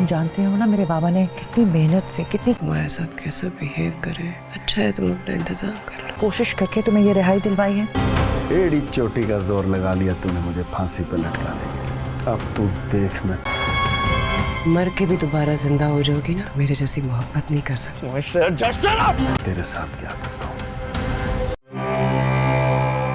तुम जानते हो ना मेरे बाबा ने कितनी मेहनत से कितनी तुम्हारे साथ कैसा बिहेव करे। अच्छा है तुम अपना इंतजाम कर लो। कोशिश करके तुम्हें ये रिहाई दिलवाई है। एड़ी चोटी का जोर लगा लिया तूने मुझे फांसी पर लटका देंगे। अब तू देख मैं मर के भी दोबारा जिंदा हो जाओगी ना, मेरे जैसी मोहब्बत नहीं कर सकती। तेरे साथ क्या करता हूँ।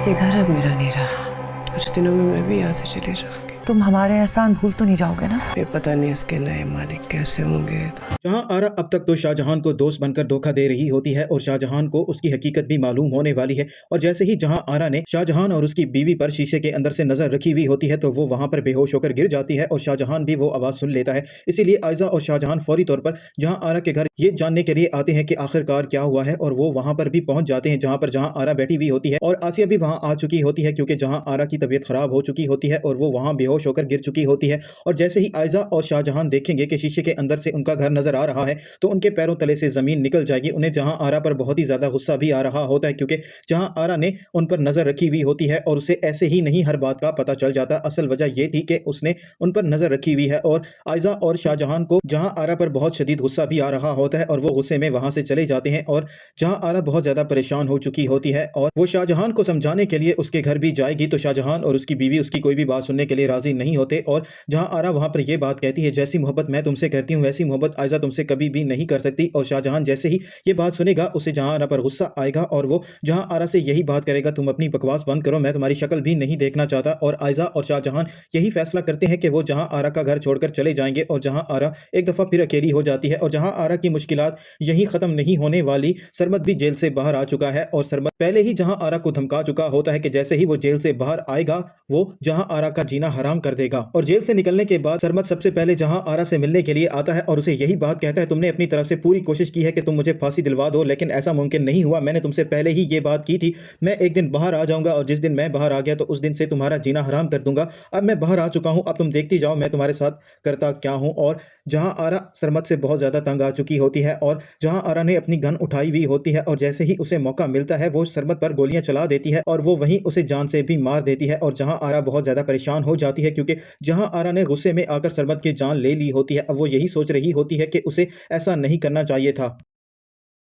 ये घर अब मेरा नहीं रहा। कुछ दिनों में मैं भी यहाँ से चली जाऊंगी। तुम हमारे एहसान भूल तो नहीं जाओगे ना। ये पता नहीं इसके नए मालिक कैसे होंगे। जहां आरा अब तक तो शाहजहां को दोस्त बनकर धोखा दे रही होती है और शाहजहां को उसकी हकीकत भी मालूम होने वाली है। और जैसे ही जहां आरा ने शाहजहां और उसकी बीवी पर शीशे के अंदर से नजर रखी हुई होती है तो वो वहां पर बेहोश होकर गिर जाती है और शाहजहां भी वो आवाज सुन लेता है। इसीलिए आयजा और शाहजहां फौरी तौर पर जहां आरा के घर ये जानने के लिए आते हैं कि आखिरकार क्या हुआ है और वो वहां पर भी पहुंच जाते हैं जहां पर जहां आरा बैठी हुई होती है और आसिया भी वहां आ चुकी होती है क्योंकि जहां आरा की तबीयत खराब हो चुकी होती है और वो वहां बेहोश होकर गिर चुकी होती है। और जैसे ही आयजा और शाहजहां देखेंगे कि शीशे के अंदर से उनका घर नजर आ रहा है तो उनके पैरों तले से जमीन निकल जाएगी। उन्हें जहां आरा पर बहुत ही ज्यादा गुस्सा भी आ रहा होता है क्योंकि जहां आरा ने उन पर नजर रखी हुई होती है और उसे ऐसे ही नहीं हर बात का पता चल जाता। असल वजह यह थी कि उसने उन पर नजर रखी हुई है और आयजा और शाहजहां को जहां आरा पर बहुत शदीद गुस्सा भी आ रहा होता है और वो गुस्से में वहां से चले जाते हैं। और जहां आरा बहुत ज्यादा परेशान हो चुकी होती है और वो शाहजहां को समझाने के लिए उसके घर भी जाएगी तो शाहजहां और उसकी बीवी उसकी कोई भी बात सुनने के लिए राजी नहीं होते। और जहां आरा वहां पर यह बात कहती है जैसी मोहब्बत मैं तुमसे करती हूँ वैसी मोहब्बत आयजा तुमसे कभी भी नहीं कर सकती। और शाहजहां जैसे ही ये बात सुनेगा उसे जहां आरा पर गुस्सा आएगा और वो जहां आरा से यही बात करेगा तुम अपनी बकवास बंद करो, मैं तुम्हारी शक्ल भी नहीं देखना चाहता। और आयजा और शाहजहां यही फैसला करते हैं कि वो जहां आरा का घर छोड़कर चले जाएंगे और जहां आरा एक दफा फिर अकेली हो जाती है। और जहां आरा की मुश्किलात यही खत्म नहीं होने वाली, सरमद भी जेल से बाहर आ चुका है और सरमद पहले ही जहां आरा को धमका चुका होता है कि जैसे ही वो जेल से बाहर आएगा वो जहां आरा का जीना हराम कर देगा। और जेल से निकलने के बाद सरमद सबसे पहले जहां आरा से मिलने के लिए आता है और उसे यही बात कहता है तुमने अपनी तरफ से पूरी कोशिश की है कि तुम मुझे फांसी दिलवा दो लेकिन ऐसा मुमकिन नहीं हुआ। मैंने तुमसे पहले ही ये बात की थी, मैं एक दिन बाहर आ जाऊंगा और जिस दिन मैं बाहर आ गया तो उस दिन से तुम्हारा जीना हराम कर दूंगा। अब मैं बाहर आ चुका हूं, अब तुम देखती जाओ मैं तुम्हारे साथ करता क्या हूं। और जहां आरा सरमद से बहुत ज्यादा तंग आ चुकी होती है और जहां आरा ने अपनी गन उठाई हुई होती है और जैसे ही उसे मौका मिलता है वो सरमद पर गोलियां चला देती है और वो वहीं उसे जान से भी मार देती है। और जहां आरा बहुत ज्यादा परेशान हो जाती है क्योंकि जहां आरा ने गुस्से में आकर सरमद की जान ले ली होती है। अब वो यही सोच रही होती है कि उसे ऐसा नहीं करना चाहिए था।